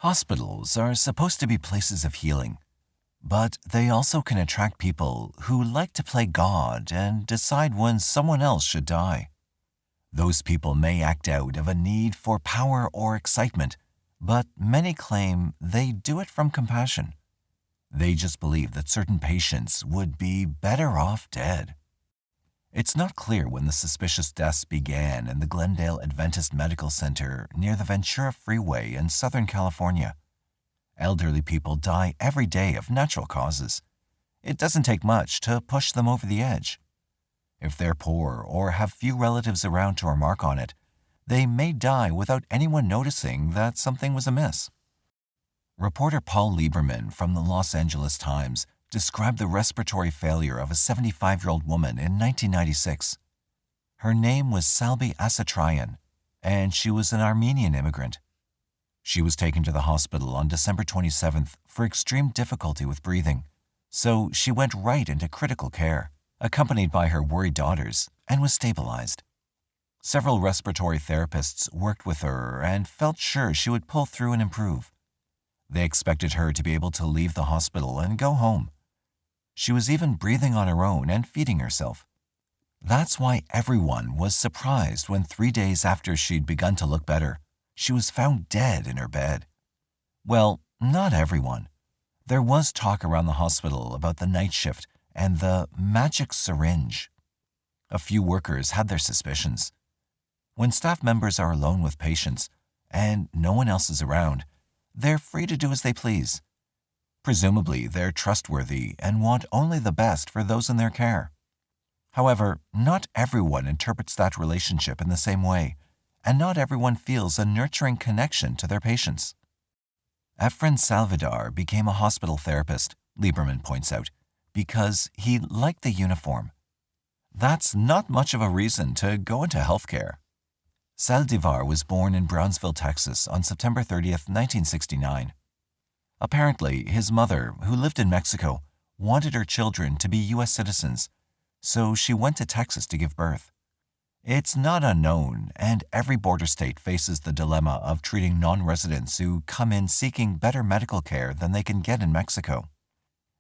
Hospitals are supposed to be places of healing, but they also can attract people who like to play God and decide when someone else should die. Those people may act out of a need for power or excitement, but many claim they do it from compassion. They just believe that certain patients would be better off dead. It's not clear when the suspicious deaths began in the Glendale Adventist Medical Center near the Ventura Freeway in Southern California. Elderly people die every day of natural causes. It doesn't take much to push them over the edge. If they're poor or have few relatives around to remark on it, they may die without anyone noticing that something was amiss. Reporter Paul Lieberman from the Los Angeles Times described the respiratory failure of a 75-year-old woman in 1996. Her name was Salbi Asatryan, and she was an Armenian immigrant. She was taken to the hospital on December 27th for extreme difficulty with breathing, so she went right into critical care, accompanied by her worried daughters, and was stabilized. Several respiratory therapists worked with her and felt sure she would pull through and improve. They expected her to be able to leave the hospital and go home. She was even breathing on her own and feeding herself. That's why everyone was surprised when 3 days after she'd begun to look better, she was found dead in her bed. Well, not everyone. There was talk around the hospital about the night shift and the magic syringe. A few workers had their suspicions. When staff members are alone with patients and no one else is around, they're free to do as they please. Presumably, they're trustworthy and want only the best for those in their care. However, not everyone interprets that relationship in the same way, and not everyone feels a nurturing connection to their patients. Efren Saldivar became a hospital therapist, Lieberman points out, because he liked the uniform. That's not much of a reason to go into healthcare. Saldivar was born in Brownsville, Texas on September 30th, 1969. Apparently, his mother, who lived in Mexico, wanted her children to be U.S. citizens, so she went to Texas to give birth. It's not unknown, and every border state faces the dilemma of treating non-residents who come in seeking better medical care than they can get in Mexico.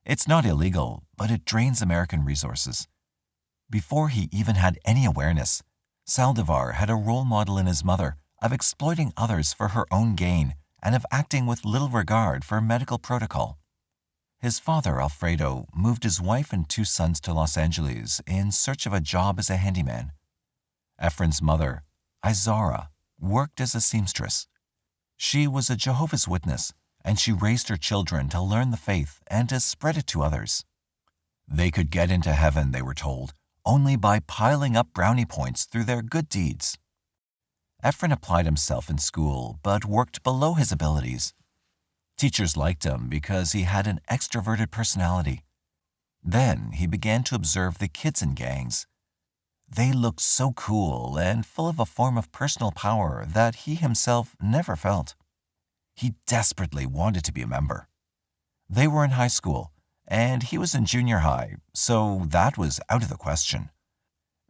It's not illegal, but it drains American resources. Before he even had any awareness, Saldivar had a role model in his mother of exploiting others for her own gain and of acting with little regard for medical protocol. His father, Alfredo, moved his wife and 2 sons to Los Angeles in search of a job as a handyman. Efren's mother, Izara, worked as a seamstress. She was a Jehovah's Witness, and she raised her children to learn the faith and to spread it to others. They could get into heaven, they were told, only by piling up brownie points through their good deeds. Efren applied himself in school, but worked below his abilities. Teachers liked him because he had an extroverted personality. Then he began to observe the kids in gangs. They looked so cool and full of a form of personal power that he himself never felt. He desperately wanted to be a member. They were in high school, and he was in junior high, so that was out of the question.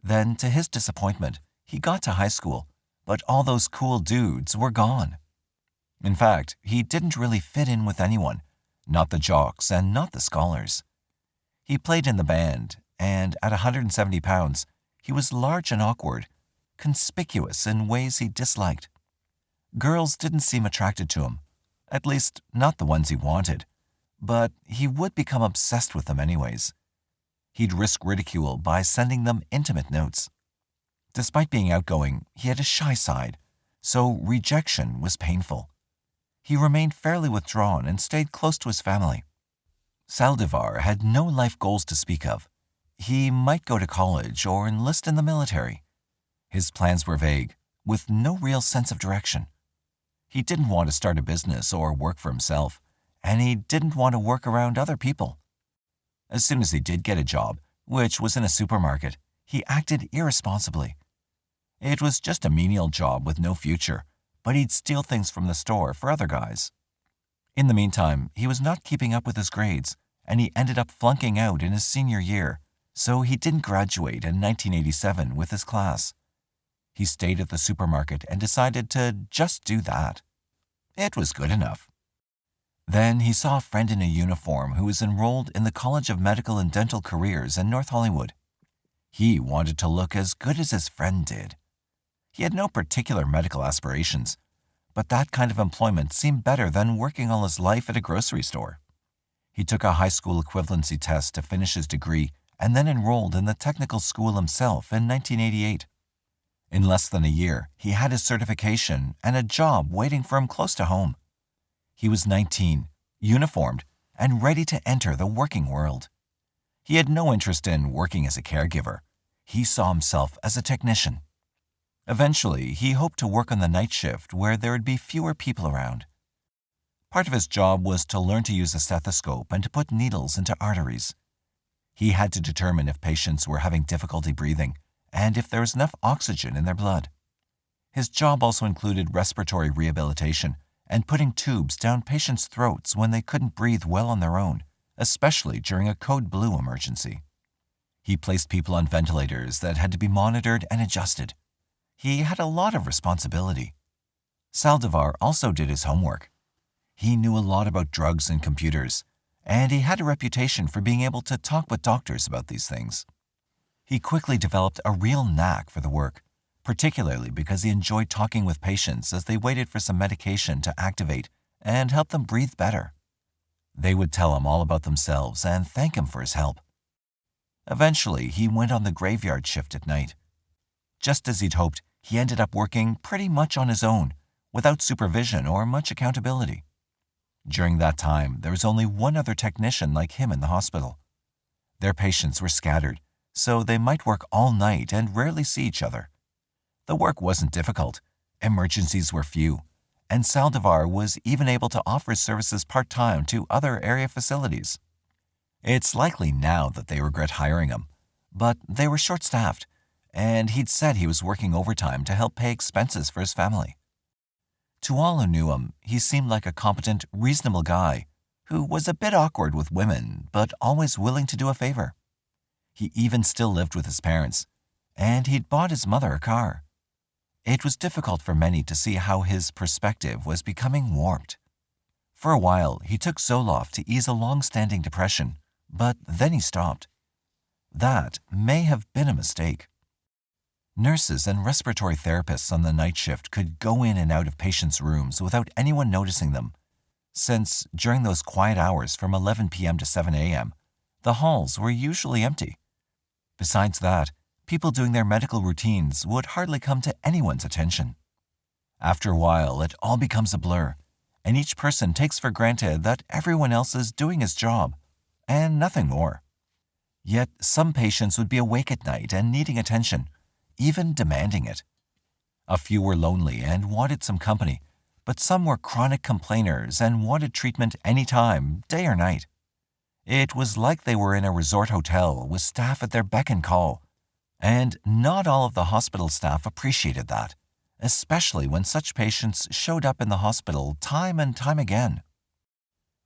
Then, to his disappointment, he got to high school, but all those cool dudes were gone. In fact, he didn't really fit in with anyone, not the jocks and not the scholars. He played in the band, and at 170 pounds, he was large and awkward, conspicuous in ways he disliked. Girls didn't seem attracted to him, at least not the ones he wanted, but he would become obsessed with them anyways. He'd risk ridicule by sending them intimate notes. Despite being outgoing, he had a shy side, so rejection was painful. He remained fairly withdrawn and stayed close to his family. Saldivar had no life goals to speak of. He might go to college or enlist in the military. His plans were vague, with no real sense of direction. He didn't want to start a business or work for himself, and he didn't want to work around other people. As soon as he did get a job, which was in a supermarket, he acted irresponsibly. It was just a menial job with no future, but he'd steal things from the store for other guys. In the meantime, he was not keeping up with his grades, and he ended up flunking out in his senior year, so he didn't graduate in 1987 with his class. He stayed at the supermarket and decided to just do that. It was good enough. Then he saw a friend in a uniform who was enrolled in the College of Medical and Dental Careers in North Hollywood. He wanted to look as good as his friend did. He had no particular medical aspirations, but that kind of employment seemed better than working all his life at a grocery store. He took a high school equivalency test to finish his degree and then enrolled in the technical school himself in 1988. In less than a year, he had his certification and a job waiting for him close to home. He was 19, uniformed, and ready to enter the working world. He had no interest in working as a caregiver. He saw himself as a technician. Eventually, he hoped to work on the night shift where there would be fewer people around. Part of his job was to learn to use a stethoscope and to put needles into arteries. He had to determine if patients were having difficulty breathing and if there was enough oxygen in their blood. His job also included respiratory rehabilitation and putting tubes down patients' throats when they couldn't breathe well on their own, especially during a code blue emergency. He placed people on ventilators that had to be monitored and adjusted. He had a lot of responsibility. Saldivar also did his homework. He knew a lot about drugs and computers, and he had a reputation for being able to talk with doctors about these things. He quickly developed a real knack for the work, particularly because he enjoyed talking with patients as they waited for some medication to activate and help them breathe better. They would tell him all about themselves and thank him for his help. Eventually, he went on the graveyard shift at night. Just as he'd hoped, he ended up working pretty much on his own, without supervision or much accountability. During that time, there was only one other technician like him in the hospital. Their patients were scattered, so they might work all night and rarely see each other. The work wasn't difficult, emergencies were few, and Saldivar was even able to offer his services part-time to other area facilities. It's likely now that they regret hiring him, but they were short-staffed, and he'd said he was working overtime to help pay expenses for his family. To all who knew him, he seemed like a competent, reasonable guy who was a bit awkward with women, but always willing to do a favor. He even still lived with his parents, and he'd bought his mother a car. It was difficult for many to see how his perspective was becoming warped. For a while, he took Zoloft to ease a long-standing depression, but then he stopped. That may have been a mistake. Nurses and respiratory therapists on the night shift could go in and out of patients' rooms without anyone noticing them, since during those quiet hours from 11 p.m. to 7 a.m., the halls were usually empty. Besides that, people doing their medical routines would hardly come to anyone's attention. After a while, it all becomes a blur, and each person takes for granted that everyone else is doing his job, and nothing more. Yet some patients would be awake at night and needing attention, even demanding it. A few were lonely and wanted some company, but some were chronic complainers and wanted treatment anytime, day or night. It was like they were in a resort hotel with staff at their beck and call, and not all of the hospital staff appreciated that, especially when such patients showed up in the hospital time and time again.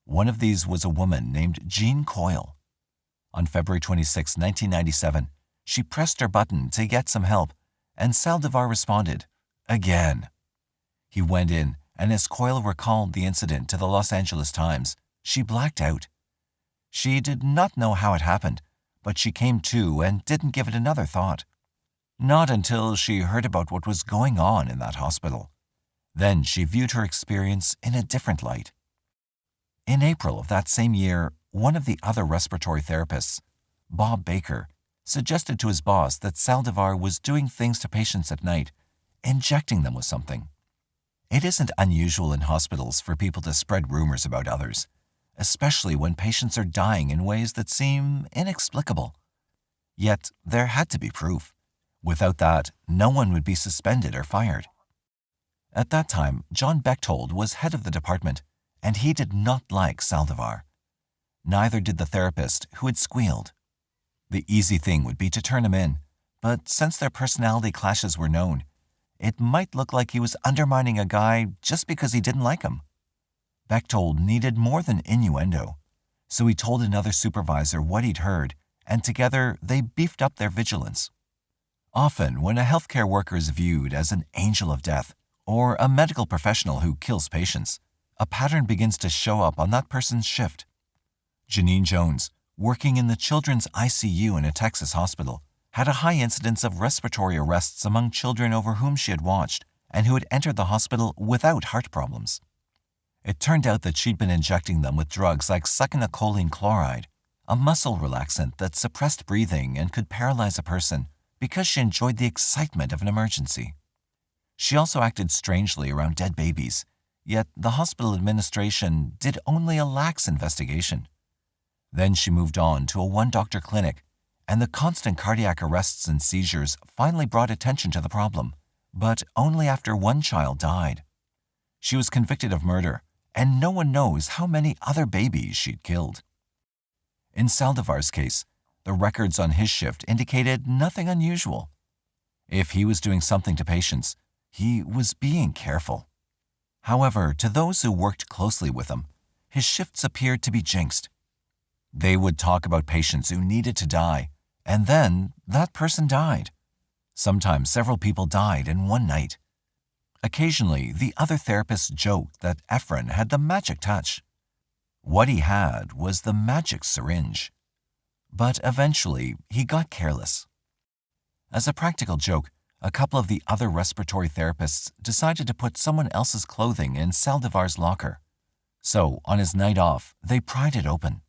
One of these was a woman named Jean Coyle. On February 26, 1997, she pressed her button to get some help, and Saldivar responded, again. He went in, and as Coyle recalled the incident to the Los Angeles Times, she blacked out. She did not know how it happened, but she came to and didn't give it another thought. Not until she heard about what was going on in that hospital. Then she viewed her experience in a different light. In April of that same year, one of the other respiratory therapists, Bob Baker, suggested to his boss that Saldivar was doing things to patients at night, injecting them with something. It isn't unusual in hospitals for people to spread rumors about others, especially when patients are dying in ways that seem inexplicable. Yet there had to be proof. Without that, no one would be suspended or fired. At that time, John Bechtold was head of the department, and he did not like Saldivar. Neither did the therapist, who had squealed. The easy thing would be to turn him in, but since their personality clashes were known, it might look like he was undermining a guy just because he didn't like him. Bechtold needed more than innuendo, so he told another supervisor what he'd heard, and together they beefed up their vigilance. Often, when a healthcare worker is viewed as an angel of death or a medical professional who kills patients, a pattern begins to show up on that person's shift. Janine Jones, working in the children's ICU in a Texas hospital, had a high incidence of respiratory arrests among children over whom she had watched and who had entered the hospital without heart problems. It turned out that she'd been injecting them with drugs like succinylcholine chloride, a muscle relaxant that suppressed breathing and could paralyze a person, because she enjoyed the excitement of an emergency. She also acted strangely around dead babies, yet the hospital administration did only a lax investigation. Then she moved on to a one-doctor clinic, and the constant cardiac arrests and seizures finally brought attention to the problem, but only after one child died. She was convicted of murder, and no one knows how many other babies she'd killed. In Saldivar's case, the records on his shift indicated nothing unusual. If he was doing something to patients, he was being careful. However, to those who worked closely with him, his shifts appeared to be jinxed. They would talk about patients who needed to die, and then that person died. Sometimes several people died in one night. Occasionally, the other therapists joked that Efren had the magic touch. What he had was the magic syringe. But eventually, he got careless. As a practical joke, a couple of the other respiratory therapists decided to put someone else's clothing in Saldivar's locker. So, on his night off, they pried it open.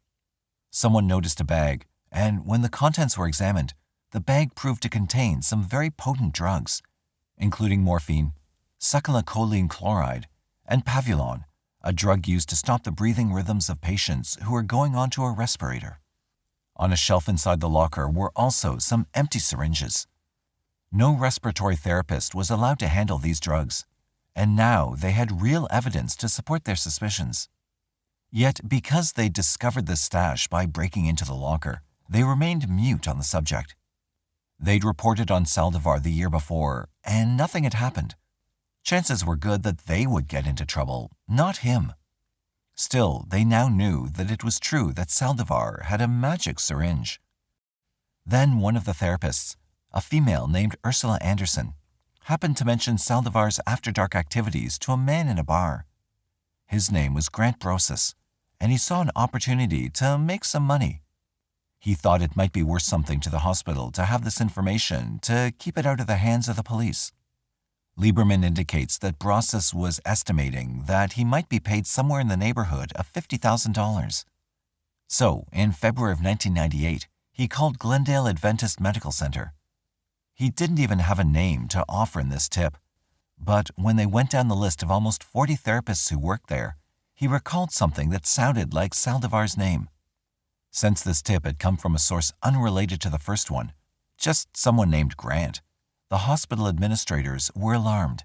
Someone noticed a bag, and when the contents were examined, the bag proved to contain some very potent drugs, including morphine, succinylcholine chloride, and pavulon, a drug used to stop the breathing rhythms of patients who were going onto a respirator. On a shelf inside the locker were also some empty syringes. No respiratory therapist was allowed to handle these drugs, and now they had real evidence to support their suspicions. Yet, because they discovered the stash by breaking into the locker, they remained mute on the subject. They'd reported on Saldivar the year before, and nothing had happened. Chances were good that they would get into trouble, not him. Still, they now knew that it was true that Saldivar had a magic syringe. Then one of the therapists, a female named Ursula Anderson, happened to mention Saldivar's after-dark activities to a man in a bar. His name was Grant Brosses, and he saw an opportunity to make some money. He thought it might be worth something to the hospital to have this information to keep it out of the hands of the police. Lieberman indicates that Brosses was estimating that he might be paid somewhere in the neighborhood of $50,000. So, in February of 1998, he called Glendale Adventist Medical Center. He didn't even have a name to offer in this tip, but when they went down the list of almost 40 therapists who worked there, he recalled something that sounded like Saldivar's name. Since this tip had come from a source unrelated to the first one, just someone named Grant, the hospital administrators were alarmed.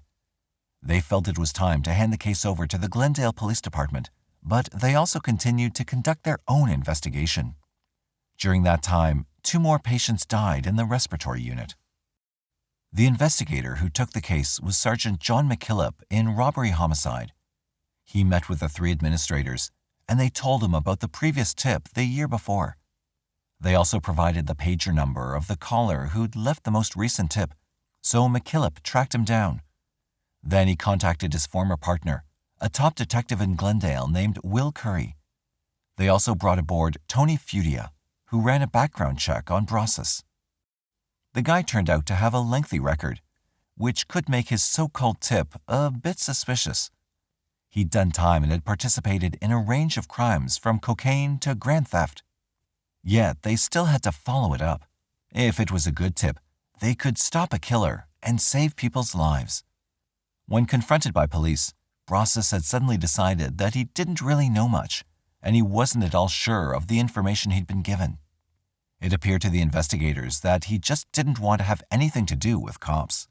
They felt it was time to hand the case over to the Glendale Police Department, but they also continued to conduct their own investigation. During that time, 2 more patients died in the respiratory unit. The investigator who took the case was Sergeant John McKillop in robbery homicide. He met with the 3 administrators, and they told him about the previous tip the year before. They also provided the pager number of the caller who'd left the most recent tip, so McKillop tracked him down. Then he contacted his former partner, a top detective in Glendale named Will Curry. They also brought aboard Tony Fudia, who ran a background check on Brosses. The guy turned out to have a lengthy record, which could make his so-called tip a bit suspicious. He'd done time and had participated in a range of crimes from cocaine to grand theft. Yet they still had to follow it up. If it was a good tip, they could stop a killer and save people's lives. When confronted by police, Brosses had suddenly decided that he didn't really know much, and he wasn't at all sure of the information he'd been given. It appeared to the investigators that he just didn't want to have anything to do with cops.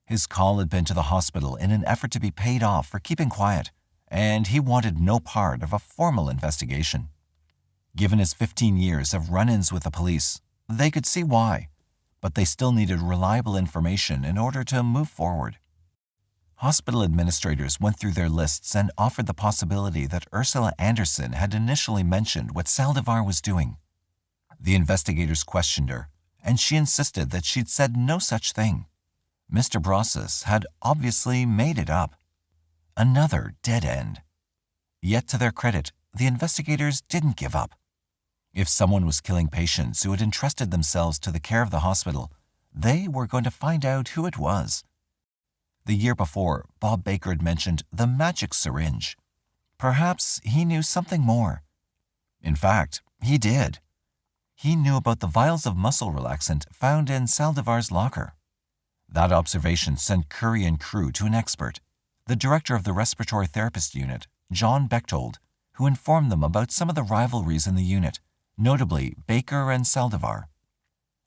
His call had been to the hospital in an effort to be paid off for keeping quiet, and he wanted no part of a formal investigation. Given his 15 years of run-ins with the police, they could see why, but they still needed reliable information in order to move forward. Hospital administrators went through their lists and offered the possibility that Ursula Anderson had initially mentioned what Saldivar was doing. The investigators questioned her, and she insisted that she'd said no such thing. Mr. Brosses had obviously made it up. Another dead end. Yet to their credit, the investigators didn't give up. If someone was killing patients who had entrusted themselves to the care of the hospital, they were going to find out who it was. The year before, Bob Baker had mentioned the magic syringe. Perhaps he knew something more. In fact, he did. He knew about the vials of muscle relaxant found in Saldivar's locker. That observation sent Curry and crew to an expert, the director of the respiratory therapist unit, John Bechtold, who informed them about some of the rivalries in the unit, notably Baker and Saldivar.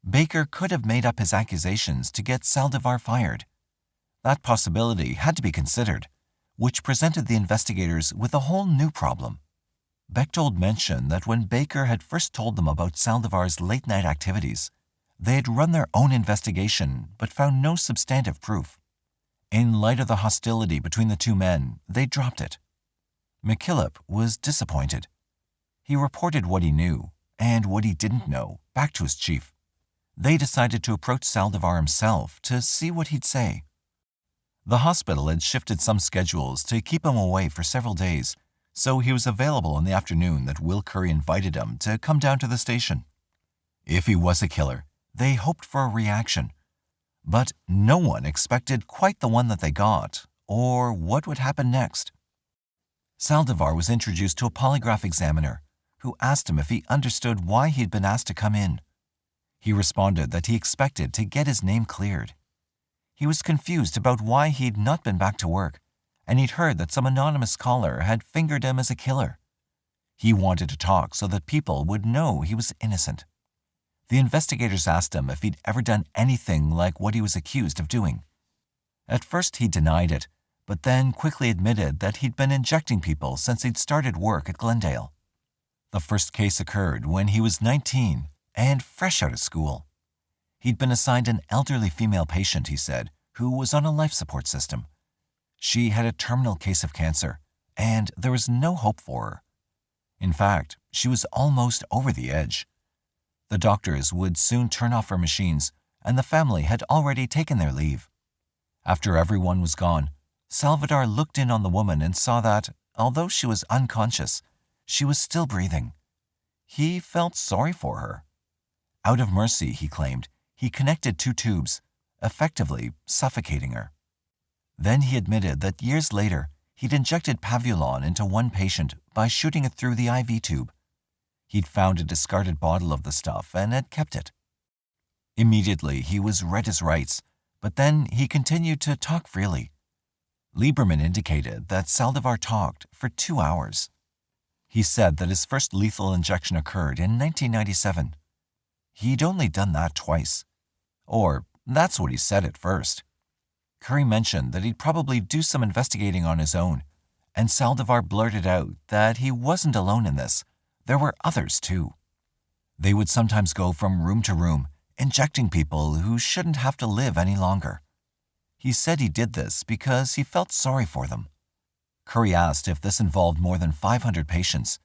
Baker could have made up his accusations to get Saldivar fired. That possibility had to be considered, which presented the investigators with a whole new problem. Bechtold mentioned that when Baker had first told them about Saldivar's late-night activities, they had run their own investigation but found no substantive proof. In light of the hostility between the two men, they dropped it. McKillop was disappointed. He reported what he knew, and what he didn't know, back to his chief. They decided to approach Saldivar himself to see what he'd say. The hospital had shifted some schedules to keep him away for several days, so he was available in the afternoon that Will Curry invited him to come down to the station. If he was a killer, they hoped for a reaction. But no one expected quite the one that they got, or what would happen next. Saldivar was introduced to a polygraph examiner, who asked him if he understood why he had been asked to come in. He responded that he expected to get his name cleared. He was confused about why he'd not been back to work, and he'd heard that some anonymous caller had fingered him as a killer. He wanted to talk so that people would know he was innocent. The investigators asked him if he'd ever done anything like what he was accused of doing. At first he denied it, but then quickly admitted that he'd been injecting people since he'd started work at Glendale. The first case occurred when he was 19 and fresh out of school. He'd been assigned an elderly female patient, he said, who was on a life support system. She had a terminal case of cancer, and there was no hope for her. In fact, she was almost over the edge. The doctors would soon turn off her machines, and the family had already taken their leave. After everyone was gone, Salvador looked in on the woman and saw that, although she was unconscious, she was still breathing. He felt sorry for her. Out of mercy, he claimed, he connected two tubes, effectively suffocating her. Then he admitted that years later, he'd injected Pavulon into one patient by shooting it through the IV tube. He'd found a discarded bottle of the stuff and had kept it. Immediately, he was read his rights, but then he continued to talk freely. Lieberman indicated that Saldivar talked for 2 hours. He said that his first lethal injection occurred in 1997. He'd only done that twice. Or, that's what he said at first. Curry mentioned that he'd probably do some investigating on his own, and Saldivar blurted out that he wasn't alone in this. There were others too. They would sometimes go from room to room, injecting people who shouldn't have to live any longer. He said he did this because he felt sorry for them. Curry asked if this involved more than 500 patients,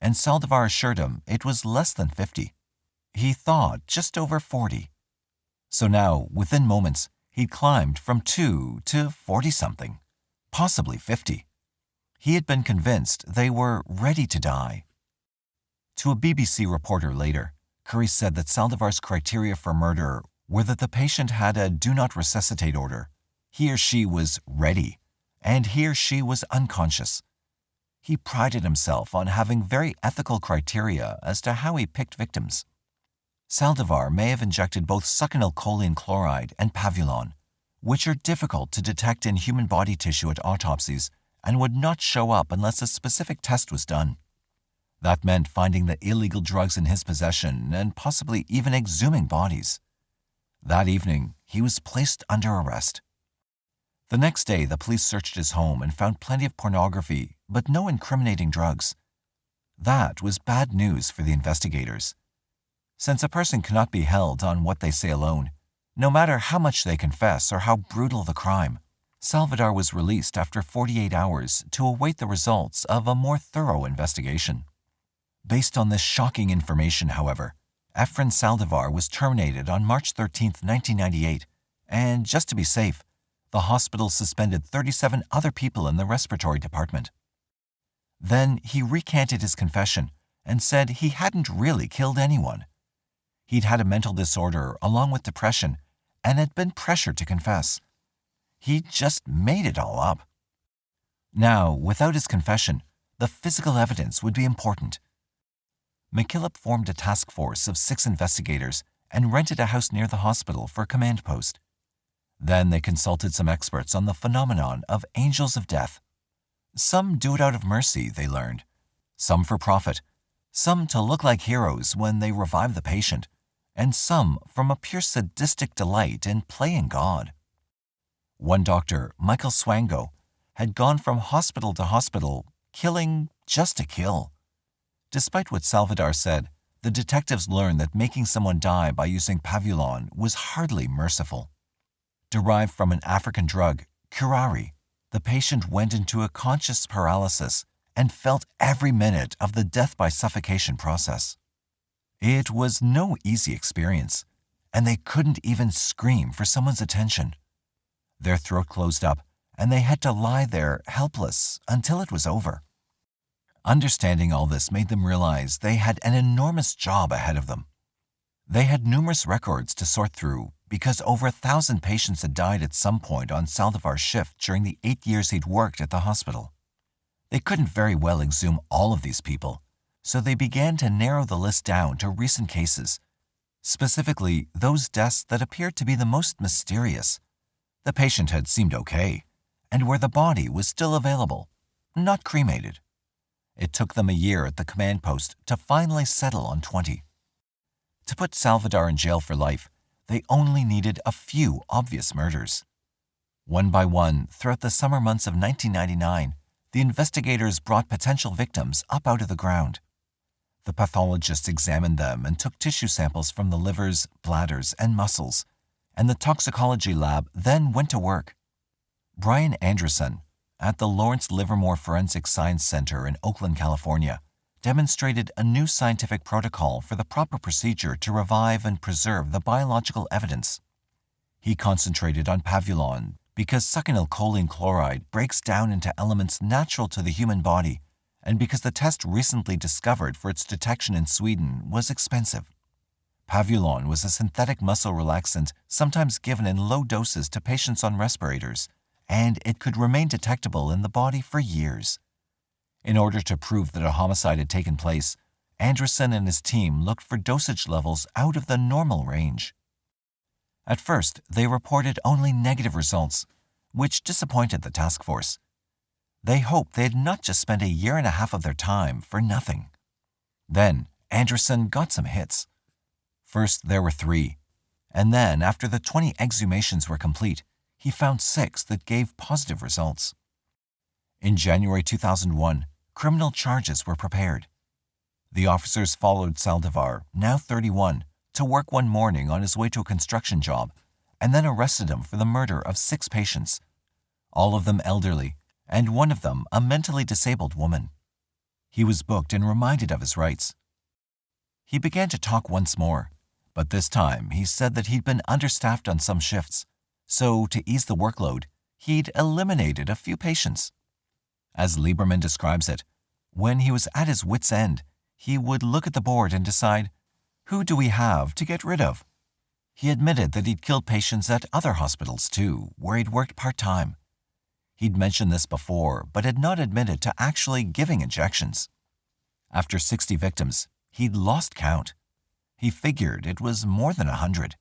and Saldivar assured him it was less than 50. He thought just over 40. So now, within moments, he'd climbed from 2 to 40-something, possibly 50. He had been convinced they were ready to die. To a BBC reporter later, Curry said that Saldivar's criteria for murder were that the patient had a do not resuscitate order, he or she was ready, and he or she was unconscious. He prided himself on having very ethical criteria as to how he picked victims. Saldivar may have injected both succinylcholine chloride and Pavulon, which are difficult to detect in human body tissue at autopsies and would not show up unless a specific test was done. That meant finding the illegal drugs in his possession and possibly even exhuming bodies. That evening, he was placed under arrest. The next day, the police searched his home and found plenty of pornography, but no incriminating drugs. That was bad news for the investigators. Since a person cannot be held on what they say alone, no matter how much they confess or how brutal the crime, Salvador was released after 48 hours to await the results of a more thorough investigation. Based on this shocking information, however, Efren Saldivar was terminated on March 13, 1998, and just to be safe, the hospital suspended 37 other people in the respiratory department. Then he recanted his confession and said he hadn't really killed anyone. He'd had a mental disorder along with depression and had been pressured to confess. He just made it all up. Now, without his confession, the physical evidence would be important. McKillop formed a task force of 6 investigators and rented a house near the hospital for a command post. Then they consulted some experts on the phenomenon of angels of death. Some do it out of mercy, they learned. Some for profit. Some to look like heroes when they revive the patient. And some from a pure sadistic delight in playing God. One doctor, Michael Swango, had gone from hospital to hospital, killing just to kill. Despite what Saldivar said, the detectives learned that making someone die by using pavulon was hardly merciful. Derived from an African drug, curare, the patient went into a conscious paralysis and felt every minute of the death by suffocation process. It was no easy experience, and they couldn't even scream for someone's attention. Their throat closed up, and they had to lie there helpless until it was over. Understanding all this made them realize they had an enormous job ahead of them. They had numerous records to sort through because over 1,000 patients had died at some point on Saldivar's shift during the 8 years he'd worked at the hospital. They couldn't very well exhume all of these people, so they began to narrow the list down to recent cases, specifically those deaths that appeared to be the most mysterious. The patient had seemed okay, and where the body was still available, not cremated. It took them a year at the command post to finally settle on 20. To put Saldivar in jail for life, they only needed a few obvious murders. One by one, throughout the summer months of 1999, the investigators brought potential victims up out of the ground. The pathologists examined them and took tissue samples from the livers, bladders, and muscles, and the toxicology lab then went to work. Brian Anderson, at the Lawrence Livermore Forensic Science Center in Oakland, California, demonstrated a new scientific protocol for the proper procedure to revive and preserve the biological evidence. He concentrated on pavulon because succinylcholine chloride breaks down into elements natural to the human body, and because the test recently discovered for its detection in Sweden was expensive. Pavulon was a synthetic muscle relaxant sometimes given in low doses to patients on respirators, and it could remain detectable in the body for years. In order to prove that a homicide had taken place, Anderson and his team looked for dosage levels out of the normal range. At first, they reported only negative results, which disappointed the task force. They hoped they had not just spent a year and a half of their time for nothing. Then, Anderson got some hits. First, there were 3, and then, after the 20 exhumations were complete, he found 6 that gave positive results. In January 2001, criminal charges were prepared. The officers followed Saldivar, now 31, to work one morning on his way to a construction job, and then arrested him for the murder of 6 patients, all of them elderly, and one of them a mentally disabled woman. He was booked and reminded of his rights. He began to talk once more, but this time he said that he'd been understaffed on some shifts, so to ease the workload, he'd eliminated a few patients. As Lieberman describes it, when he was at his wit's end, he would look at the board and decide, who do we have to get rid of? He admitted that he'd killed patients at other hospitals too, where he'd worked part-time. He'd mentioned this before, but had not admitted to actually giving injections. After 60 victims, he'd lost count. He figured it was more than 100.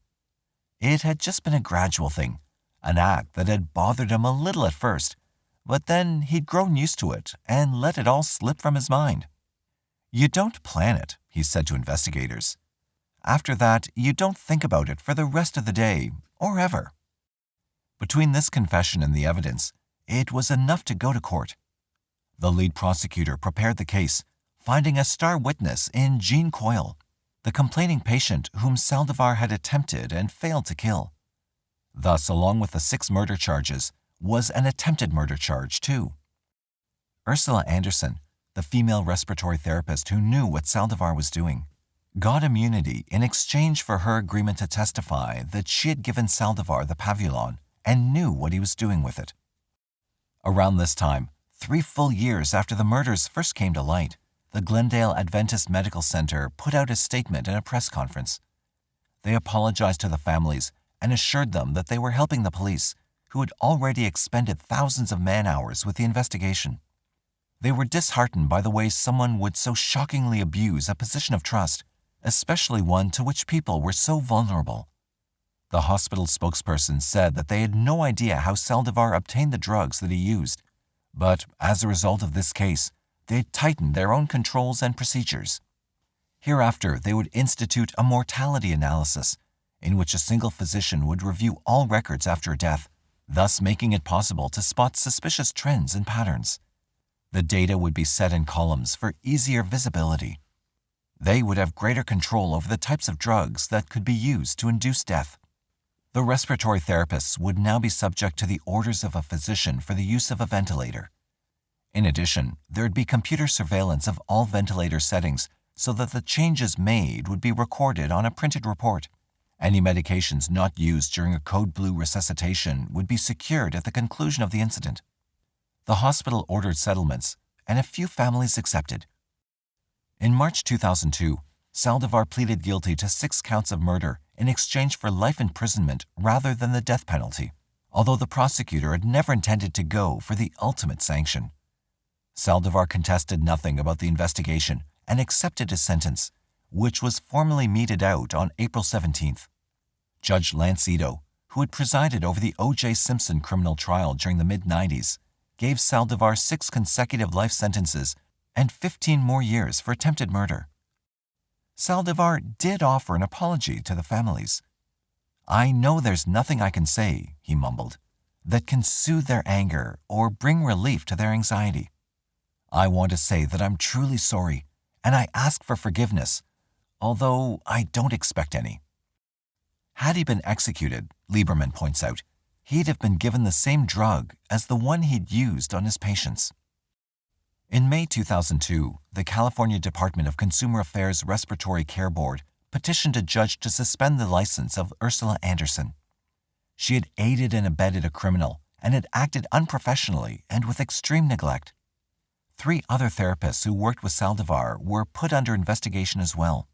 It had just been a gradual thing, an act that had bothered him a little at first, but then he'd grown used to it and let it all slip from his mind. You don't plan it, he said to investigators. After that, you don't think about it for the rest of the day, or ever. Between this confession and the evidence, it was enough to go to court. The lead prosecutor prepared the case, finding a star witness in Jean Coyle, the complaining patient whom Saldivar had attempted and failed to kill. Thus, along with the 6 murder charges, was an attempted murder charge too. Ursula Anderson, the female respiratory therapist who knew what Saldivar was doing, got immunity in exchange for her agreement to testify that she had given Saldivar the pavulon and knew what he was doing with it. Around this time, 3 full years after the murders first came to light, the Glendale Adventist Medical Center put out a statement in a press conference. They apologized to the families and assured them that they were helping the police, who had already expended thousands of man-hours with the investigation. They were disheartened by the way someone would so shockingly abuse a position of trust, especially one to which people were so vulnerable. The hospital spokesperson said that they had no idea how Saldivar obtained the drugs that he used, but as a result of this case, they had tightened their own controls and procedures. Hereafter, they would institute a mortality analysis, in which a single physician would review all records after a death, thus making it possible to spot suspicious trends and patterns. The data would be set in columns for easier visibility. They would have greater control over the types of drugs that could be used to induce death. The respiratory therapists would now be subject to the orders of a physician for the use of a ventilator. In addition, there would be computer surveillance of all ventilator settings so that the changes made would be recorded on a printed report. Any medications not used during a code blue resuscitation would be secured at the conclusion of the incident. The hospital ordered settlements, and a few families accepted. In March 2002, Saldivar pleaded guilty to 6 counts of murder in exchange for life imprisonment rather than the death penalty, although the prosecutor had never intended to go for the ultimate sanction. Saldivar contested nothing about the investigation and accepted his sentence, which was formally meted out on April 17th. Judge Lance Ito, who had presided over the O.J. Simpson criminal trial during the mid-90s, gave Saldivar 6 consecutive life sentences and 15 more years for attempted murder. Saldivar did offer an apology to the families. "I know there's nothing I can say," he mumbled, "that can soothe their anger or bring relief to their anxiety. I want to say that I'm truly sorry, and I ask for forgiveness, although I don't expect any." Had he been executed, Lieberman points out, he'd have been given the same drug as the one he'd used on his patients. In May 2002, the California Department of Consumer Affairs Respiratory Care Board petitioned a judge to suspend the license of Ursula Anderson. She had aided and abetted a criminal and had acted unprofessionally and with extreme neglect. 3 other therapists who worked with Saldivar were put under investigation as well.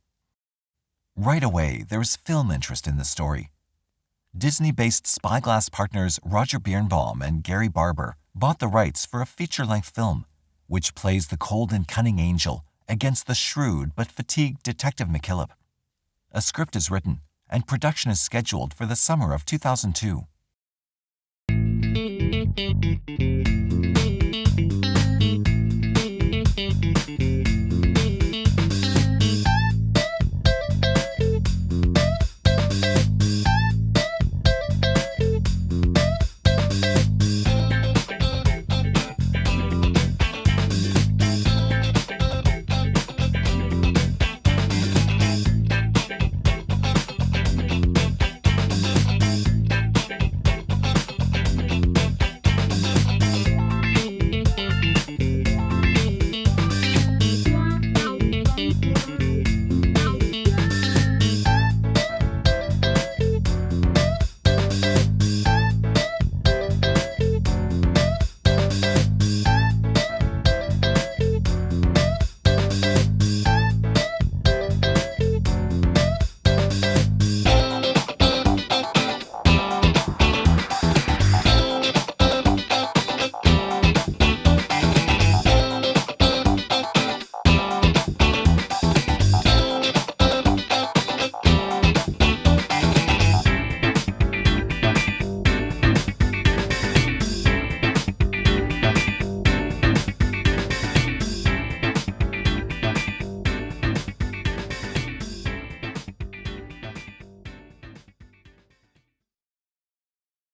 Right away, there was film interest in the story. Disney-based Spyglass partners Roger Birnbaum and Gary Barber bought the rights for a feature-length film, which plays the cold and cunning angel against the shrewd but fatigued Detective McKillop. A script is written, and production is scheduled for the summer of 2002.